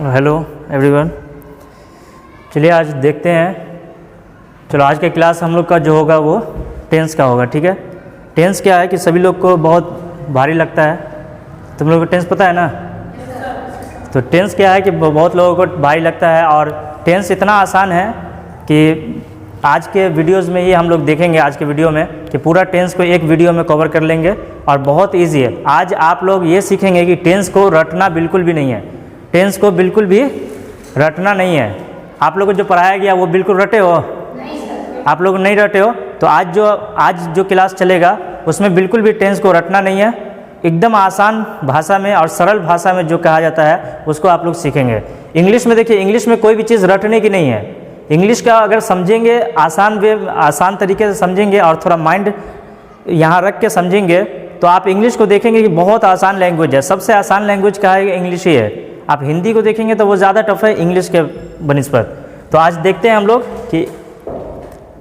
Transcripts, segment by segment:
Hello everyone. चलिए आज देखते हैं। चलो आज का क्लास हम लोग का जो होगा वो टेंस का होगा, ठीक है। टेंस क्या है कि सभी लोग को बहुत भारी लगता है। तुम लोग को टेंस पता है ना? तो टेंस क्या है कि बहुत लोगों को भारी लगता है और टेंस इतना आसान है कि आज के वीडियोस में ही हम लोग देखेंगे। आज के वीडियो में कि पूरा टेंस को एक वीडियो में कवर कर लेंगे और बहुत इजी है। आज आप लोग ये सीखेंगे कि टेंस को रटना बिल्कुल भी नहीं है। टेंस को बिल्कुल भी रटना नहीं है। आप लोगों को जो पढ़ाया गया वो बिल्कुल रटे हो? नहीं। आप लोग नहीं रटे हो तो आज जो क्लास चलेगा उसमें बिल्कुल भी टेंस को रटना नहीं है। एकदम आसान भाषा में और सरल भाषा में जो कहा जाता है उसको आप लोग सीखेंगे। इंग्लिश में देखिए, इंग्लिश में कोई भी चीज़ रटने की नहीं है। इंग्लिश का अगर समझेंगे आसान तरीके से समझेंगे और थोड़ा माइंड यहाँ रख के समझेंगे तो आप इंग्लिश को देखेंगे कि बहुत आसान लैंग्वेज है। सबसे आसान लैंग्वेज का है इंग्लिश ही है। आप हिंदी को देखेंगे तो वो ज़्यादा टफ है इंग्लिश के बनिस्बत। तो आज देखते हैं हम लोग कि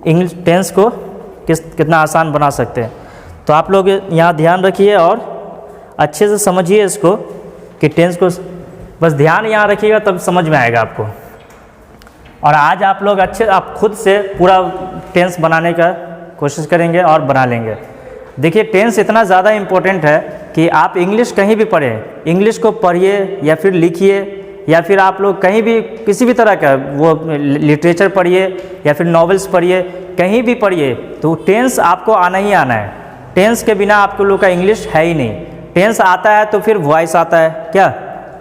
इंग्लिश टेंस को कितना आसान बना सकते हैं। तो आप लोग यहाँ ध्यान रखिए और अच्छे से समझिए इसको कि टेंस को बस ध्यान यहाँ रखिएगा तब समझ में आएगा आपको। और आज आप लोग आप खुद से पूरा टेंस बनाने का कोशिश करेंगे और बना लेंगे। देखिए टेंस इतना ज़्यादा इम्पोर्टेंट है कि आप इंग्लिश कहीं भी पढ़ें, इंग्लिश को पढ़िए या फिर लिखिए या फिर आप लोग कहीं भी किसी भी तरह का वो लिटरेचर पढ़िए या फिर नॉवेल्स पढ़िए, कहीं भी पढ़िए तो टेंस आपको आना ही आना है। टेंस के बिना आपको लोग का इंग्लिश है ही नहीं। टेंस आता है तो फिर वॉइस आता है। क्या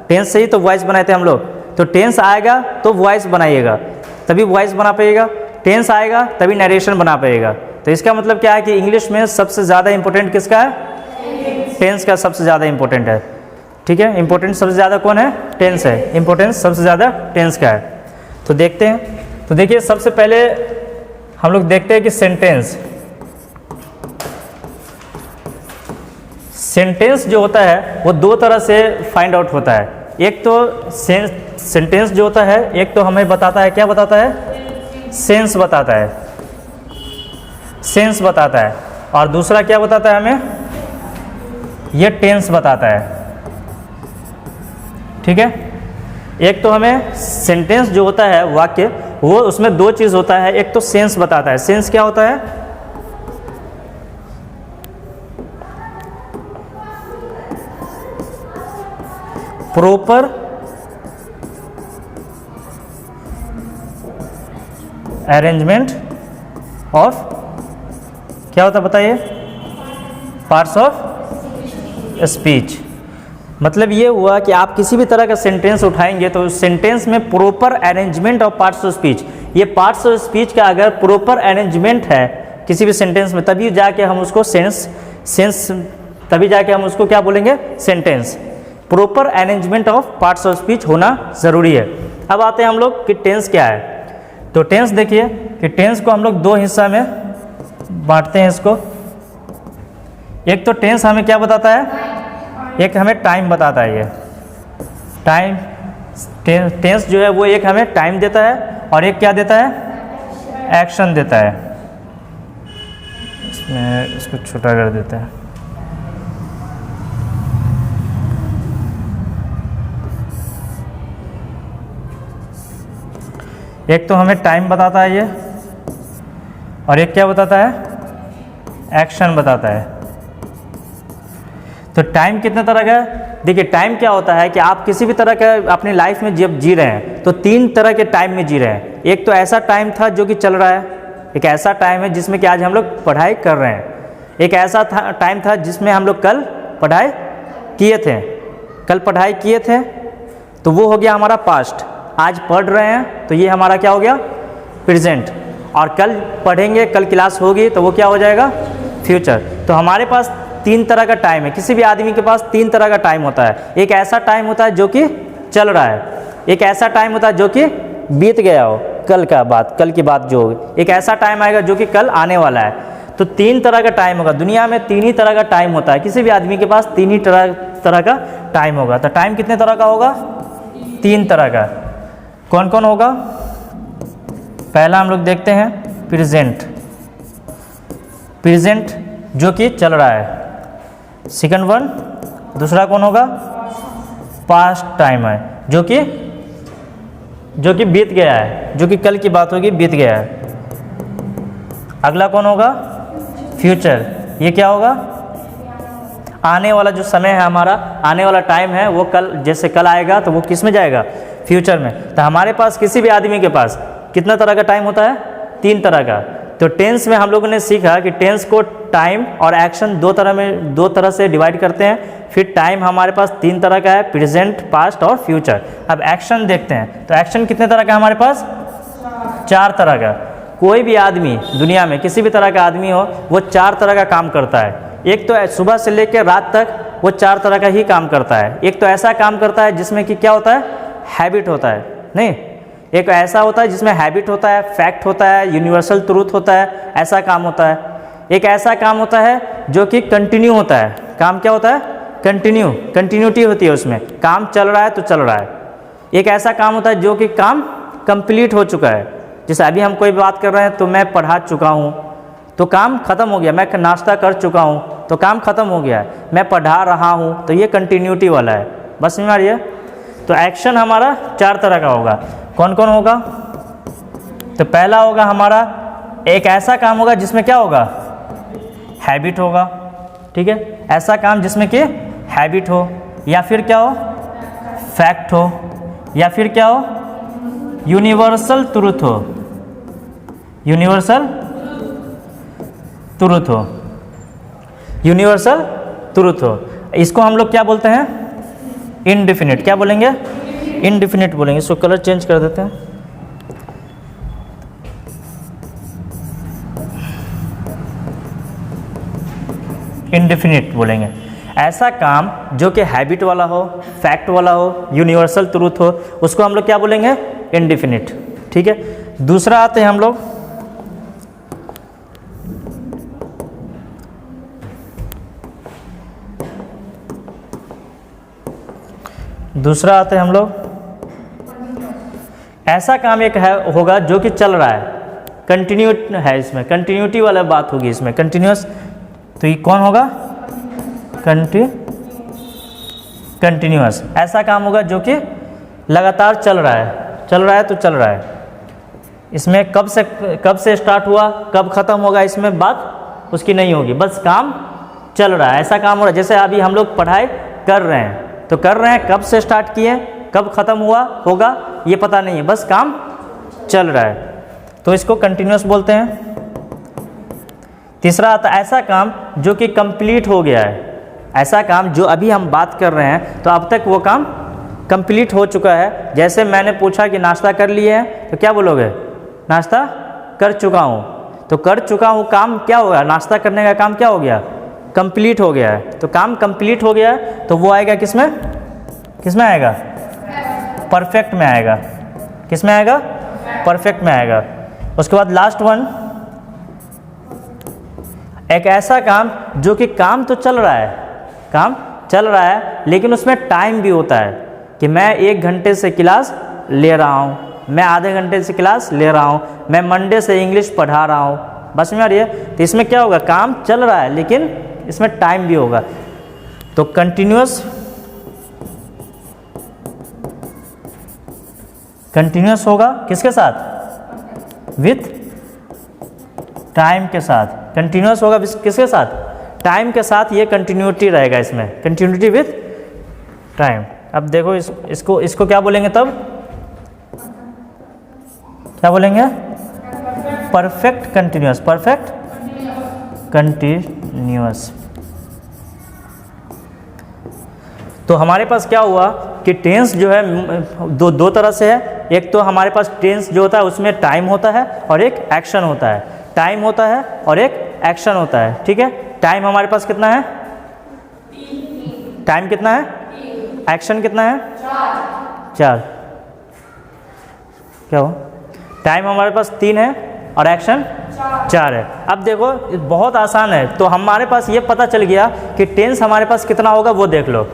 टेंस से ही तो वॉइस बनाते हैं हम लोग। तो टेंस आएगा तो वॉइस बनाइएगा तभी वॉइस बना पाइएगा। टेंस आएगा तभी नरेशन बना पाइएगा। तो इसका मतलब क्या है कि इंग्लिश में सबसे ज़्यादा इंपॉर्टेंट किसका है? टेंस का सबसे ज़्यादा इंपॉर्टेंट है, ठीक है। इंपॉर्टेंट सबसे ज़्यादा कौन है? टेंस है। इंपॉर्टेंस सबसे ज़्यादा टेंस का है। तो देखते हैं। तो देखिए सबसे पहले हम लोग देखते हैं कि सेंटेंस जो होता है वो दो तरह से फाइंड आउट होता है। एक तो सेंटेंस जो होता है, एक तो हमें बताता है, क्या बताता है? सेंस बताता है, सेंस बताता है। और दूसरा क्या बताता है हमें? ये टेंस बताता है, ठीक है। एक तो हमें सेंटेंस जो होता है वाक्य, वो उसमें दो चीज़ होता है। एक तो सेंस बताता है। सेंस क्या होता है? प्रॉपर अरेंजमेंट ऑफ, क्या होता है बताइए? Parts of speech. मतलब ये हुआ कि आप किसी भी तरह का सेंटेंस उठाएंगे तो उस सेंटेंस में proper arrangement of parts of speech, ये पार्ट्स ऑफ स्पीच का अगर प्रॉपर अरेंजमेंट है किसी भी सेंटेंस में तभी जाके हम उसको तभी जाके हम उसको क्या बोलेंगे? Sentence. Proper arrangement of parts of speech होना ज़रूरी है। अब आते हैं हम लोग कि टेंस क्या है। तो टेंस देखिए कि टेंस को हम लोग दो हिस्सा में बांटते हैं इसको। एक तो टेंस हमें क्या बताता है? एक हमें टाइम बताता है। ये टाइम टेंस जो है वो एक हमें टाइम देता है और एक क्या देता है? एक्शन देता है। इसमें इसको छोटा कर देते हैं। एक तो हमें टाइम बताता है ये और एक क्या बताता है? एक्शन बताता है। तो टाइम कितने तरह का है? देखिए टाइम क्या होता है कि आप किसी भी तरह का अपनी लाइफ में जब जी रहे हैं तो तीन तरह के टाइम में जी रहे हैं। एक तो ऐसा टाइम था जो कि चल रहा है, एक ऐसा टाइम है जिसमें कि आज हम लोग पढ़ाई कर रहे हैं, एक ऐसा टाइम था जिसमें हम लोग कल पढ़ाई किए थे, तो वो हो गया हमारा पास्ट। आज पढ़ रहे हैं तो ये हमारा क्या हो गया? प्रेजेंट। और कल पढ़ेंगे, कल क्लास होगी तो वो क्या हो जाएगा? फ्यूचर। तो हमारे पास तीन तरह का टाइम है। किसी भी आदमी के पास तीन तरह का टाइम होता है। एक ऐसा टाइम होता है जो कि चल रहा है, एक ऐसा टाइम होता है जो कि बीत गया हो, कल की बात जो होगी, एक ऐसा टाइम आएगा जो कि कल आने वाला है। तो तीन तरह का टाइम होगा। दुनिया में तीन ही तरह का टाइम होता है। किसी भी आदमी के पास तीन ही तरह का टाइम होगा। तो टाइम कितने तरह का होगा? तीन तरह का। कौन कौन होगा? पहला हम लोग देखते हैं प्रेजेंट जो कि चल रहा है। सेकंड वन, दूसरा कौन होगा? पास्ट टाइम है जो कि जो कि बीत गया है, जो कि कल की बात होगी, बीत गया है। अगला कौन होगा? फ्यूचर। ये क्या होगा? आने वाला जो समय है हमारा, आने वाला टाइम है, वो कल, जैसे कल आएगा तो वो किस में जाएगा? फ्यूचर में। तो हमारे पास किसी भी आदमी के पास कितना तरह का टाइम होता है? 3 तरह का। तो टेंस में हम लोगों ने सीखा कि टेंस को टाइम और एक्शन दो तरह से डिवाइड करते हैं। फिर टाइम हमारे पास 3 तरह का है, प्रेजेंट, पास्ट और फ्यूचर। अब एक्शन देखते हैं, तो एक्शन कितने तरह का है हमारे पास? 4 तरह का। कोई भी आदमी दुनिया में, किसी भी तरह का आदमी हो, वो 4 तरह का काम करता है। एक तो सुबह से लेकर रात तक वो 4 तरह का ही काम करता है। एक तो ऐसा काम करता है जिसमें कि क्या होता है? हैबिट होता है, नहीं, एक ऐसा होता है जिसमें हैबिट होता है, फैक्ट होता है, यूनिवर्सल ट्रूथ होता है, ऐसा काम होता है। एक ऐसा काम होता है जो कि कंटिन्यू होता है। काम क्या होता है? कंटिन्यूटी होती है, उसमें काम चल रहा है तो चल रहा है। एक ऐसा काम होता है जो कि काम कंप्लीट हो चुका है। जैसे अभी हम कोई बात कर रहे हैं तो मैं पढ़ा चुका हूँ, तो काम खत्म हो गया। मैं नाश्ता कर चुका हूँ तो काम खत्म हो गया है। मैं पढ़ा रहा हूँ तो ये कंटिन्यूटी वाला है। बस समझ में आ रही है? तो एक्शन हमारा 4 तरह का होगा। कौन कौन होगा? तो पहला होगा हमारा, एक ऐसा काम होगा जिसमें क्या होगा? हैबिट होगा, ठीक है, ऐसा काम जिसमें कि हैबिट हो, या फिर क्या हो? फैक्ट हो, या फिर क्या हो? यूनिवर्सल ट्रूथ हो, यूनिवर्सल ट्रूथ हो, यूनिवर्सल ट्रूथ हो। इसको हम लोग क्या बोलते हैं? इनडिफिनिट। क्या बोलेंगे? इनडिफिनिट बोलेंगे। इसको कलर चेंज कर देते हैं। इनडिफिनिट बोलेंगे। ऐसा काम जो कि हैबिट वाला हो, फैक्ट वाला हो, यूनिवर्सल ट्रूथ हो, उसको हम लोग क्या बोलेंगे? इनडिफिनिट, ठीक है। दूसरा आते हैं हम लोग, ऐसा काम एक है होगा जो कि चल रहा है, कंटिन्यू है, इसमें कंटिन्यूटी वाला बात होगी, इसमें कंटिन्यूस। तो ये कौन होगा? कंटिन्यूअस। ऐसा काम होगा जो कि लगातार चल रहा है तो चल रहा है। इसमें कब से स्टार्ट हुआ, कब खत्म होगा, इसमें बात उसकी नहीं होगी, बस काम चल रहा है। ऐसा काम हो रहा है, जैसे अभी हम लोग पढ़ाई कर रहे हैं, तो कर रहे हैं, कब से स्टार्ट किए, कब खत्म हुआ होगा ये पता नहीं है, बस काम चल रहा है, तो इसको कंटिन्यूअस बोलते हैं। तीसरा आता है ऐसा काम जो कि कंप्लीट हो गया है। ऐसा काम जो अभी हम बात कर रहे हैं तो अब तक वो काम कंप्लीट हो चुका है। जैसे मैंने पूछा कि नाश्ता कर लिए हैं, तो क्या बोलोगे? नाश्ता कर चुका हूँ। तो कर चुका हूँ काम क्या होगा? नाश्ता करने का काम क्या हो गया? कंप्लीट हो गया है। तो काम कंप्लीट हो गया है तो वो आएगा किसमें? किसमें आएगा? परफेक्ट में आएगा। किसमें आएगा? परफेक्ट में आएगा। उसके बाद लास्ट वन, एक ऐसा काम जो कि काम तो चल रहा है, काम चल रहा है, लेकिन उसमें टाइम भी होता है कि मैं 1 घंटे से क्लास ले रहा हूँ, मैं आधे घंटे से क्लास ले रहा हूँ, मैं मंडे से इंग्लिश पढ़ा रहा हूँ। बस में आ रही है? तो इसमें क्या होगा? काम चल रहा है लेकिन इसमें टाइम भी होगा। तो कंटिन्यूअस होगा किसके साथ? विथ टाइम के साथ। कंटिन्यूअस होगा किसके साथ? टाइम के साथ। ये कंटिन्यूटी रहेगा इसमें, कंटिन्यूटी विथ टाइम। अब देखो इसको क्या बोलेंगे तब? क्या बोलेंगे? Perfect continuous. Perfect continuous. तो हमारे पास क्या हुआ कि टेंस जो है दो तरह से है। एक तो हमारे पास टेंस जो होता है उसमें टाइम होता है और एक एक्शन होता है। टाइम होता है और एक एक्शन होता है, ठीक है। टाइम हमारे पास कितना है? टाइम कितना है? एक्शन कितना है? 4। क्या हो? टाइम हमारे पास 3 है और एक्शन 4 है। अब देखो बहुत आसान है। तो हमारे पास ये पता चल गया कि टेंस हमारे पास कितना होगा, वो देख लो।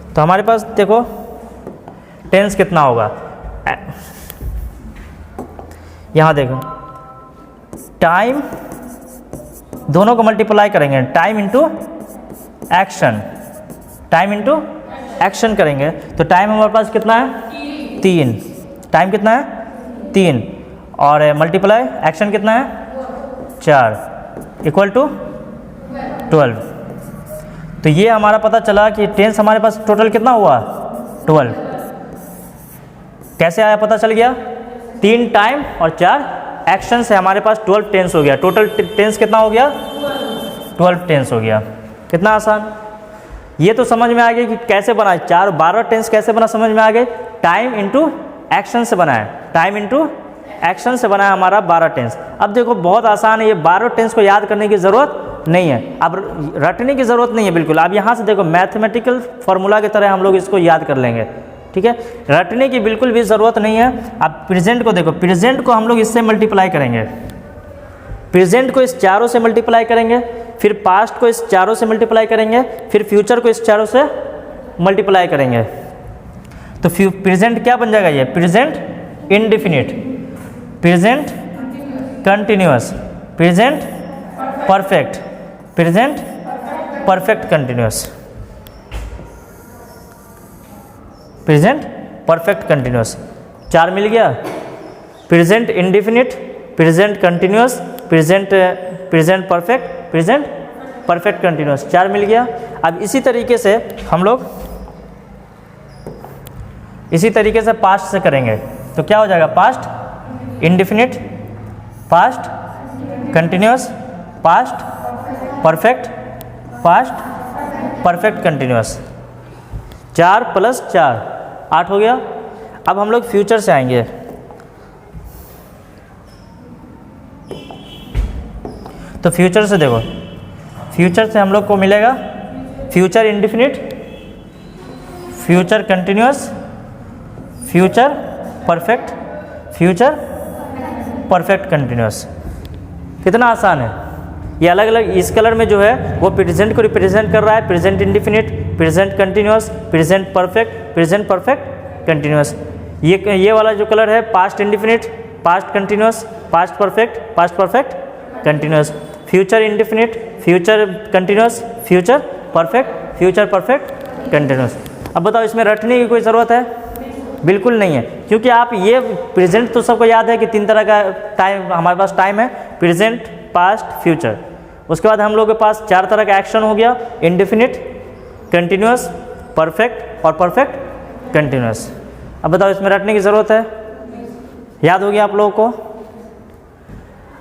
तो हमारे पास देखो टेंस कितना होगा, यहाँ देखो, टाइम दोनों को मल्टीप्लाई करेंगे, time into action, time into action करेंगे, तो टाइम हमारे पास कितना है? 3। टाइम कितना है? 3 और मल्टीप्लाई एक्शन कितना है 4 इक्वल टू 12। तो ये हमारा पता चला कि टेंस हमारे पास टोटल कितना हुआ 12। कैसे आया पता चल गया 3 टाइम और 4 एक्शन से हमारे पास 12 टेंस हो गया। टोटल टेंस कितना हो गया 12 टेंस हो गया। कितना आसान। ये तो समझ में आ गया कि कैसे बनाए 12 टेंस कैसे बना, समझ में आ गए। टाइम इंटू एक्शन से बनाया, टाइम इंटू एक्शन से बनाया हमारा 12 टेंस। अब देखो बहुत आसान है, ये 12 टेंस को याद करने की ज़रूरत नहीं है, अब रटने की ज़रूरत नहीं है बिल्कुल। अब यहाँ से देखो मैथमेटिकल फार्मूला की तरह हम लोग इसको याद कर लेंगे, ठीक है। रटने की बिल्कुल भी ज़रूरत नहीं है। अब प्रेजेंट को देखो, प्रेजेंट को हम लोग इससे मल्टीप्लाई करेंगे, प्रेजेंट को इस चारों से मल्टीप्लाई करेंगे, फिर पास्ट को इस चारों से मल्टीप्लाई करेंगे, फिर फ्यूचर को इस चारों से मल्टीप्लाई करेंगे। तो प्रेजेंट क्या बन जाएगा, ये present indefinite, present continuous, present perfect, present perfect continuous, present perfect continuous. 4 मिल गया। Present indefinite, present continuous, present perfect, present perfect continuous, 4 मिल गया। अब इसी तरीके से हम लोग इसी तरीके से पास्ट से करेंगे। तो क्या हो जाएगा, past indefinite, past continuous, past perfect, past perfect continuous. 4 + 4 8 हो गया। अब हम लोग फ्यूचर से आएंगे। तो फ्यूचर से देखो, फ्यूचर से हम लोग को मिलेगा future indefinite, future continuous, future perfect, future perfect continuous. कितना आसान है। ये अलग अलग इस कलर में जो है वो प्रेजेंट को रिप्रेजेंट कर रहा है, present indefinite, present continuous, present perfect, present perfect continuous. ये वाला जो कलर है past indefinite, past continuous, past perfect continuous, future indefinite, future continuous, future perfect continuous. अब बताओ इसमें रटने की कोई ज़रूरत है, बिल्कुल नहीं है, क्योंकि आप ये प्रेजेंट तो सबको याद है कि 3 तरह का टाइम हमारे पास टाइम है, प्रेजेंट, पास्ट, फ्यूचर। उसके बाद हम लोग के पास 4 तरह का एक्शन हो गया, इंडेफिनिट, कंटिन्यूअस, परफेक्ट और परफेक्ट कंटिन्यूअस। अब बताओ इसमें रटने की ज़रूरत है, याद हो गया आप लोगों को।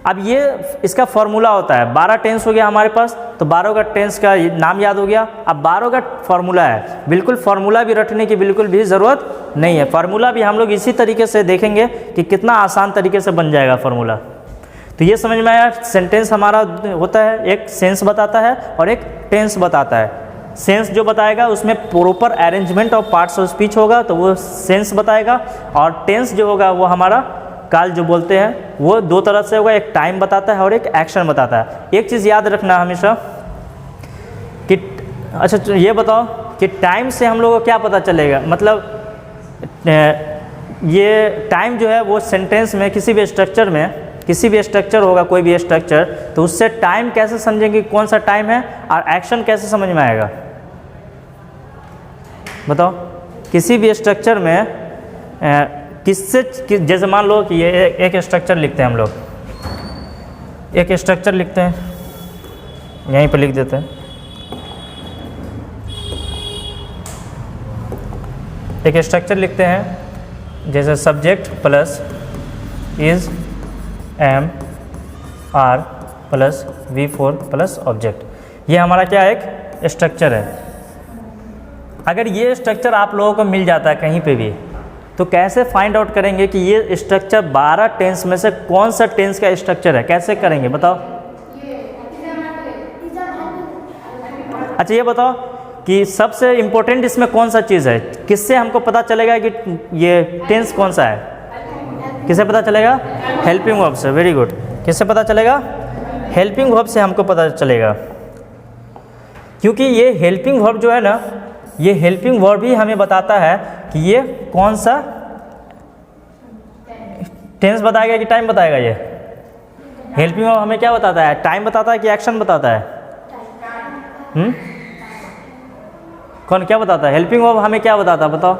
अब ये इसका फॉर्मूला होता है, 12 टेंस हो गया हमारे पास, तो 12 का टेंस का नाम याद हो गया। अब 12 का फॉर्मूला है, बिल्कुल फॉर्मूला भी रटने की बिल्कुल भी ज़रूरत नहीं है। फार्मूला भी हम लोग इसी तरीके से देखेंगे कि कितना आसान तरीके से बन जाएगा फार्मूला। तो ये समझ में आया, सेंटेंस हमारा होता है, एक सेंस बताता है और एक टेंस बताता है। सेंस जो बताएगा उसमें proper arrangement of parts of speech होगा, तो वो सेंस बताएगा। और टेंस जो होगा वो हमारा काल जो बोलते हैं वो 2 तरह से होगा, एक टाइम बताता है और एक एक्शन बताता है। एक चीज़ याद रखना हमेशा कि अच्छा ये बताओ कि टाइम से हम लोगों को क्या पता चलेगा, मतलब ये टाइम जो है वो सेंटेंस में किसी भी स्ट्रक्चर में, किसी भी स्ट्रक्चर होगा कोई भी स्ट्रक्चर, तो उससे टाइम कैसे समझेंगे कौन सा टाइम है, और एक्शन कैसे समझ में आएगा बताओ। किसी भी स्ट्रक्चर में किससे, जैसे मान लो कि ये एक स्ट्रक्चर लिखते हैं हम लोग, एक स्ट्रक्चर लिखते हैं, यहीं पर लिख देते हैं, एक स्ट्रक्चर लिखते हैं जैसे subject plus is am are plus V4 plus object. ये हमारा क्या एक स्ट्रक्चर है। अगर ये स्ट्रक्चर आप लोगों को मिल जाता है कहीं पे भी, तो कैसे फाइंड आउट करेंगे कि ये स्ट्रक्चर 12 टेंस में से कौन सा टेंस का स्ट्रक्चर है, कैसे करेंगे बताओ। अच्छा ये बताओ कि सबसे इम्पोर्टेंट इसमें कौन सा चीज़ है, किससे हमको पता चलेगा कि ये टेंस कौन सा है, किससे पता चलेगा, हेल्पिंग वर्ब से। वेरी गुड, किससे पता चलेगा, हेल्पिंग वर्ब से हमको पता चलेगा। क्योंकि ये हेल्पिंग वर्ब जो है ना, ये हेल्पिंग वर्ब ही हमें बताता है कि ये कौन सा टेंस बताएगा कि टाइम बताएगा। ये हेल्पिंग वर्ब हमें क्या बताता है, टाइम बताता है कि एक्शन बताता है, कौन क्या बताता है, हेल्पिंग वर्ब हमें क्या बताता है बताओ।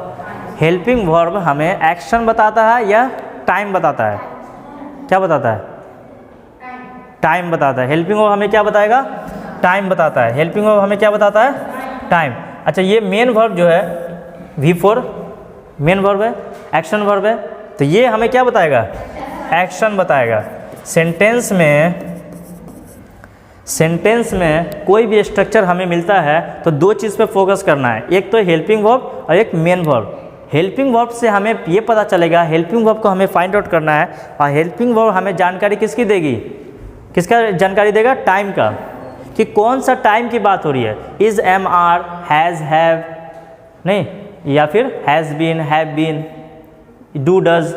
हेल्पिंग वर्ब हमें एक्शन बताता है या टाइम बताता है। क्या बताता है? टाइम बताता है। हेल्पिंग वर्ब हमें क्या बताएगा? टाइम बताता है। हेल्पिंग वर्ब हमें क्या बताता है? टाइम। अच्छा, ये मेन वर्ब जो है V4 मेन वर्ब है, एक्शन वर्ब है, तो ये हमें क्या बताएगा? एक्शन बताएगा। सेंटेंस में कोई भी स्ट्रक्चर हमें मिलता है तो दो चीज़ पे फोकस करना है, एक तो हेल्पिंग वर्ब और एक मेन वर्ब। हेल्पिंग वर्ब से हमें ये पता चलेगा, हेल्पिंग वर्ब को हमें फाइंड आउट करना है, और हेल्पिंग वर्ब हमें जानकारी किसकी देगी? किसका जानकारी देगा? टाइम का, कि कौन सा टाइम की बात हो रही है। Is, am, are, has, have, नहीं, या फिर has been, have been, do, does,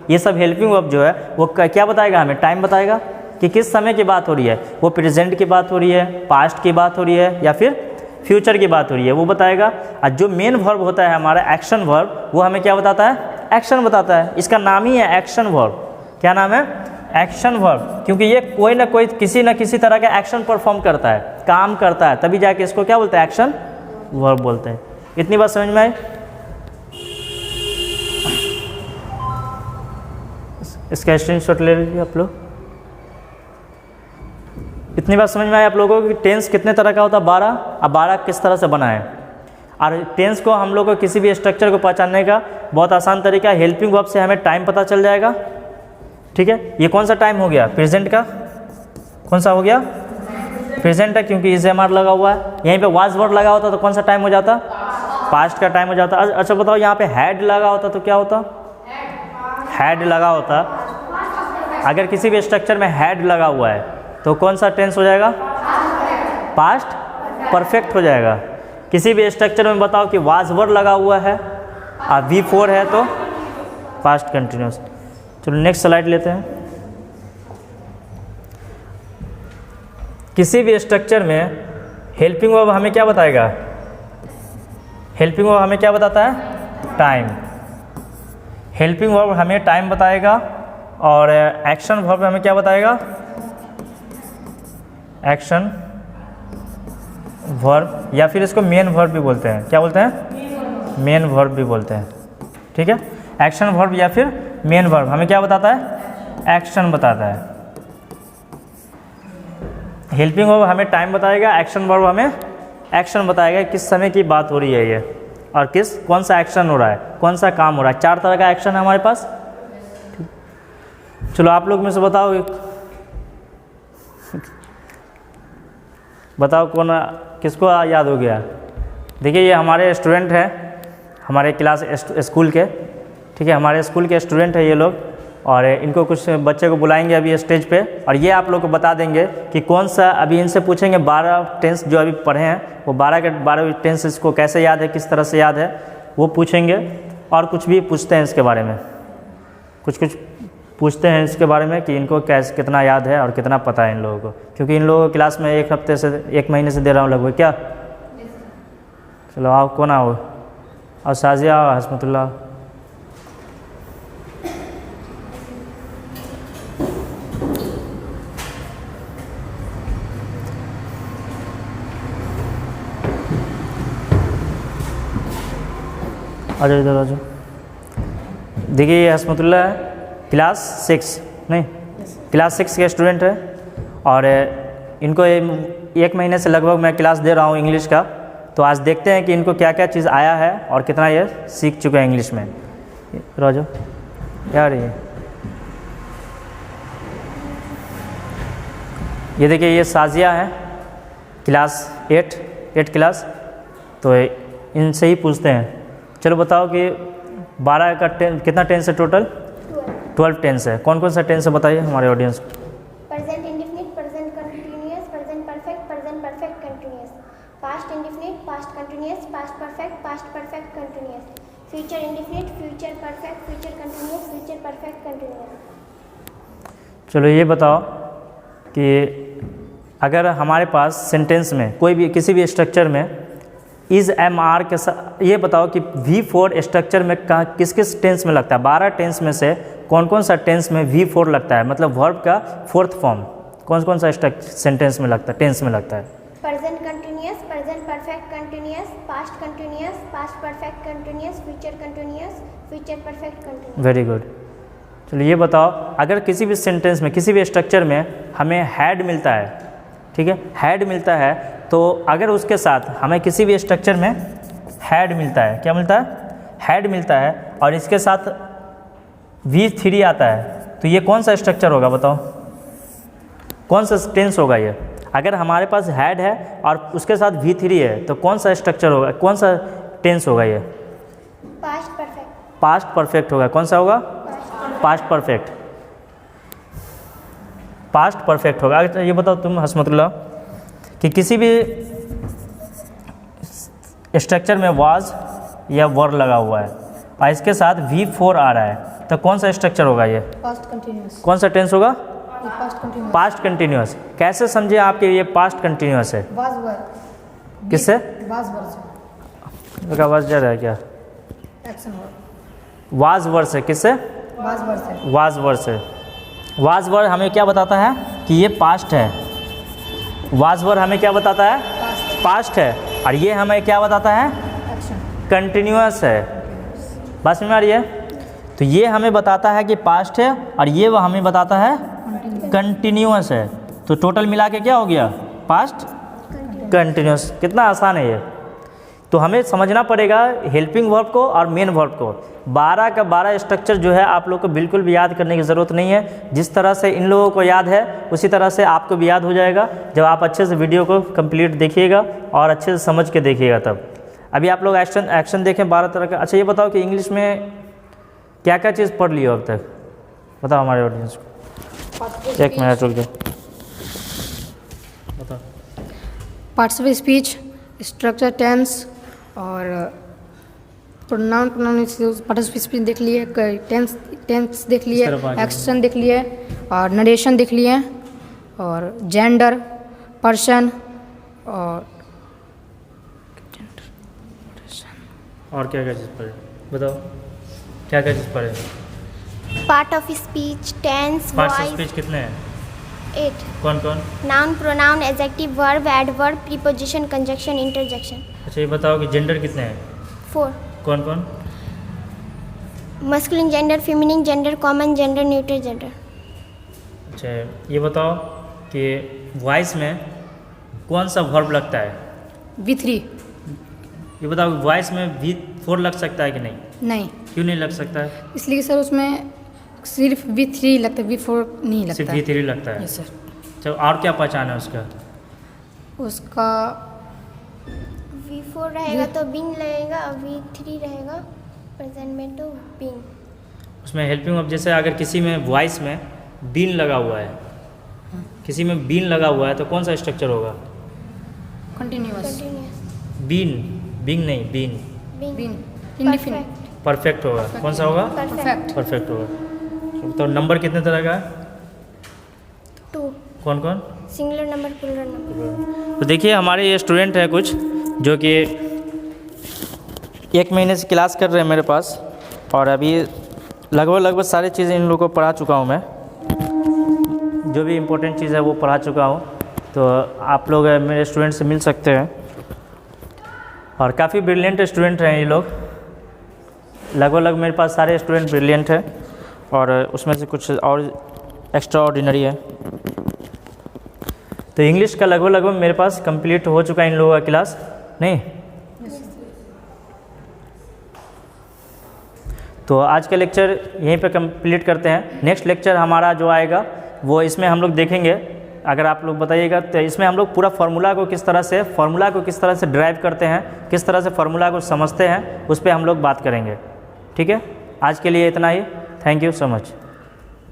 ये सब हेल्पिंग वर्ब जो है वो क्या बताएगा? हमें टाइम बताएगा कि किस समय की बात हो रही है, वो प्रेजेंट की बात हो रही है, पास्ट की बात हो रही है, या फिर फ्यूचर की बात हो रही है, वो बताएगा। और जो मेन वर्ब होता है हमारा एक्शन वर्ब, वो हमें क्या बताता है? एक्शन बताता है। इसका नाम ही है एक्शन वर्ब। क्या नाम है? एक्शन वर्ब, क्योंकि ये कोई ना कोई किसी न किसी तरह का एक्शन परफॉर्म करता है, काम करता है, तभी जाके इसको क्या बोलते हैं? एक्शन वर्ब बोलते हैं। इतनी बात समझ में आई? इसका स्क्रीनशॉट ले लीजिए आप लोग। इतनी बात समझ में आई आप लोगों को कि टेंस कितने तरह का होता है? 12। अब 12 किस तरह से बना है, और टेंस को हम लोग को किसी भी स्ट्रक्चर को पहचानने का बहुत आसान तरीका, हेल्पिंग वर्ब से हमें टाइम पता चल जाएगा। ठीक है, ये कौन सा टाइम हो गया? प्रेजेंट का। कौन सा हो गया? प्रेजेंट है, क्योंकि इज, एम, आर लगा हुआ है। यहीं पे वाज वर्ड लगा होता तो कौन सा टाइम हो जाता? पास्ट का टाइम हो जाता। अच्छा बताओ, यहाँ पे हैड लगा होता तो क्या होता? हैड लगा होता। अगर किसी भी स्ट्रक्चर में हैड लगा हुआ है तो कौन सा टेंस हो जाएगा? पास्ट परफेक्ट हो जाएगा। किसी भी स्ट्रक्चर में बताओ कि वाज वर्ड लगा हुआ है और V4 है तो पास्ट कंटिन्यूस। चलो नेक्स्ट स्लाइड लेते हैं। किसी भी स्ट्रक्चर में हेल्पिंग वर्ब हमें क्या बताएगा? हेल्पिंग वर्ब हमें क्या बताता है? टाइम। हेल्पिंग वर्ब हमें टाइम बताएगा, और एक्शन वर्ब हमें क्या बताएगा? एक्शन वर्ब, या फिर इसको मेन वर्ब भी बोलते हैं। क्या बोलते हैं? मेन वर्ब भी बोलते हैं। ठीक है, एक्शन वर्ब या फिर मेन वर्ब हमें क्या बताता है? एक्शन बताता है। हेल्पिंग वर्ब हमें टाइम बताएगा, एक्शन वर्ब हमें एक्शन बताएगा, किस समय की बात हो रही है ये, और कौन सा एक्शन हो रहा है, कौन सा काम हो रहा है। 4 तरह का एक्शन है हमारे पास। चलो आप लोग में से बताओ, बताओ कौन, किसको याद हो गया? देखिए, ये हमारे स्टूडेंट हैं, हमारे क्लास स्कूल के। ठीक है, हमारे स्कूल के स्टूडेंट हैं ये लोग, और इनको कुछ बच्चे को बुलाएंगे अभी स्टेज पे, और ये आप लोग को बता देंगे कि कौन सा, अभी इनसे पूछेंगे 12 टेंस जो अभी पढ़े हैं, वो 12 के 12 टेंस इसको कैसे याद है, किस तरह से याद है, वो पूछेंगे। और कुछ भी पूछते हैं इसके बारे में, कुछ पूछते हैं इसके बारे में कि इनको कैसे, कितना याद है और कितना पता है इन लोगों को, क्योंकि इन लोगों को क्लास में 1 महीने से दे रहा हूँ लगभग। क्या? चलो आओ, कौन आओ? और साजिया और हसमतुल्लाह। आ जाओ इधर, आ जाओ। देखिए, ये हसमतुल्लाह है, क्लास 6 के स्टूडेंट है, और इनको 1 महीने से लगभग मैं क्लास दे रहा हूँ इंग्लिश का। तो आज देखते हैं कि इनको क्या क्या चीज़ आया है और कितना ये सीख चुके हैं इंग्लिश में। राजो यार, ये देखिए, ये साजिया है, क्लास 8 क्लास। तो इनसे ही पूछते हैं। चलो बताओ कि 12 का कितना टेंस है टोटल? 12 टेंस है। कौन कौन सा टेंस है बताइए हमारे ऑडियंस को। Present indefinite, present continuous, present perfect continuous, past indefinite, past continuous, past perfect continuous, future indefinite, future perfect, future continuous, future perfect continuous. चलो ये बताओ कि अगर हमारे पास सेंटेंस में कोई भी किसी भी स्ट्रक्चर में इज़, एम, आर के साथ, ये बताओ कि V4 स्ट्रक्चर में किस किस टेंस में लगता है? 12 टेंस में से कौन कौन सा टेंस में V4 लगता है, मतलब वर्ब का 4th फॉर्म कौन कौन सा सेंटेंस में लगता है, टेंस में लगता है? Present continuous, present perfect continuous, past continuous, past perfect continuous, future continuous, future perfect continuous. Very good. चलो ये बताओ, अगर किसी भी सेंटेंस में, किसी भी स्ट्रक्चर में हमें हैड मिलता है, ठीक है, हैड मिलता है, तो अगर उसके साथ हमें किसी भी स्ट्रक्चर में हैड मिलता है, क्या मिलता है, हैड मिलता है, और इसके साथ V3 आता है, तो ये कौन सा स्ट्रक्चर होगा बताओ, कौन सा टेंस होगा ये? अगर हमारे पास हैड है और उसके साथ V3 है तो कौन सा स्ट्रक्चर होगा, कौन सा टेंस होगा ये? Past perfect. पास्ट परफेक्ट होगा। कौन सा होगा? Past perfect. पास्ट परफेक्ट होगा। अच्छा ये बताओ तुम हसमतुल्लाह कि किसी भी स्ट्रक्चर में वाज या वर लगा हुआ है और इसके साथ V4 आ रहा है तो कौन सा स्ट्रक्चर होगा ये? Past continuous. कौन सा टेंस होगा? Past continuous. Past continuous. कैसे समझे आपके ये पास्ट कंटिन्यूअस है? Was were. किससे? वाज वर से। का आवाज जा रहा है क्या? Action verb. वाज वर से। किससे? वाज वर से। वाज वर से। वाज वर हमें क्या बताता है कि ये पास्ट है। वाज वर हमें क्या बताता है? पास्ट है। और ये हमें क्या बताता है? एक्शन। कंटिन्यूअस है। बात समझ में आ रही है? तो ये हमें बताता है कि पास्ट है और ये वह हमें बताता है कंटिन्यूअस है। तो टोटल मिला के क्या हो गया? Past continuous. कितना आसान है ये। तो हमें समझना पड़ेगा हेल्पिंग वर्ब को और मेन वर्ब को। 12 का 12 स्ट्रक्चर जो है आप लोग को बिल्कुल भी याद करने की ज़रूरत नहीं है। जिस तरह से इन लोगों को याद है उसी तरह से आपको भी याद हो जाएगा जब आप अच्छे से वीडियो को कंप्लीट देखिएगा और अच्छे से समझ के देखिएगा तब। अभी आप लोग एक्शन देखें 12 तरह का। अच्छा ये बताओ कि इंग्लिश में क्या क्या चीज़ पढ़ ली हो अब तक? बताओ हमारे ऑडियंस को। एक मिनट रुक जाओ, बताओ। Parts of speech, structure, tense और प्रोनाउन पार्ट्स ऑफ स्पीच देख लिए, टेंस देख लिए, एक्शन देख लिए और नरेशन देख लिए और जेंडर, पर्सन और क्या क्या चीज़ पढ़े बताओ, क्या क्या चीज़ पढ़े? Part of speech, tense, parts of voice. Speech कितने हैं? 8। कौन कौन? Noun, pronoun, adjective, verb, adverb, preposition, conjunction, interjection. अच्छा ये बताओ कि जेंडर कितने हैं? 4। कौन कौन? Masculine gender, feminine gender, common gender, neutral gender. अच्छा ये बताओ कि वॉइस में कौन सा वर्ब लगता है? V3। ये बताओ वॉइस में V4 लग सकता है कि नहीं? नहीं, क्यों नहीं लग सकता है? इसलिए सर उसमें सिर्फ V3 लगता है, V4 नहीं लगता सिर्फ है। V3 लगता है। Yes sir. अच्छा और क्या पहचान है उसका? उसका V4 रहेगा तो बीन लगेगा और V3 रहेगा प्रेजेंट में तो बीन। उसमें हेल्पिंग वर्ब जैसे अगर किसी में वॉइस में बीन लगा हुआ है, किसी में बीन लगा हुआ है तो कौन सा स्ट्रक्चर होगा? कंटिन्यूअस। कंटिन्यूअस। बीन, बिंग नहीं, बीन। Been indefinite. परफेक्ट होगा। कौन सा होगा? परफेक्ट। परफेक्ट होगा। तो नंबर कितने तरह का है? 2। कौन कौन? Singular number, plural number. तो देखिए हमारे ये स्टूडेंट हैं कुछ जो कि 1 महीने से क्लास कर रहे हैं मेरे पास और अभी लगभग सारी चीज़ें इन लोगों को पढ़ा चुका हूँ मैं। जो भी इम्पोर्टेंट चीज़ है वो पढ़ा चुका हूँ। तो आप लोग मेरे स्टूडेंट से मिल सकते हैं और काफ़ी ब्रिलियंट स्टूडेंट हैं ये लोग। लगभग मेरे पास सारे स्टूडेंट ब्रिलियंट हैं और उसमें से कुछ और एक्स्ट्रा ऑर्डिनरी है। तो इंग्लिश का लगभग मेरे पास कंप्लीट हो चुका है इन लोगों का क्लास। नहीं तो आज का लेक्चर यहीं पे कंप्लीट करते हैं। नेक्स्ट लेक्चर हमारा जो आएगा वो इसमें हम लोग देखेंगे, अगर आप लोग बताइएगा तो इसमें हम लोग पूरा फार्मूला को किस तरह से ड्राइव करते हैं, किस तरह से फार्मूला को समझते हैं, उस पर हम लोग बात करेंगे। ठीक है, आज के लिए इतना ही। Thank you so much.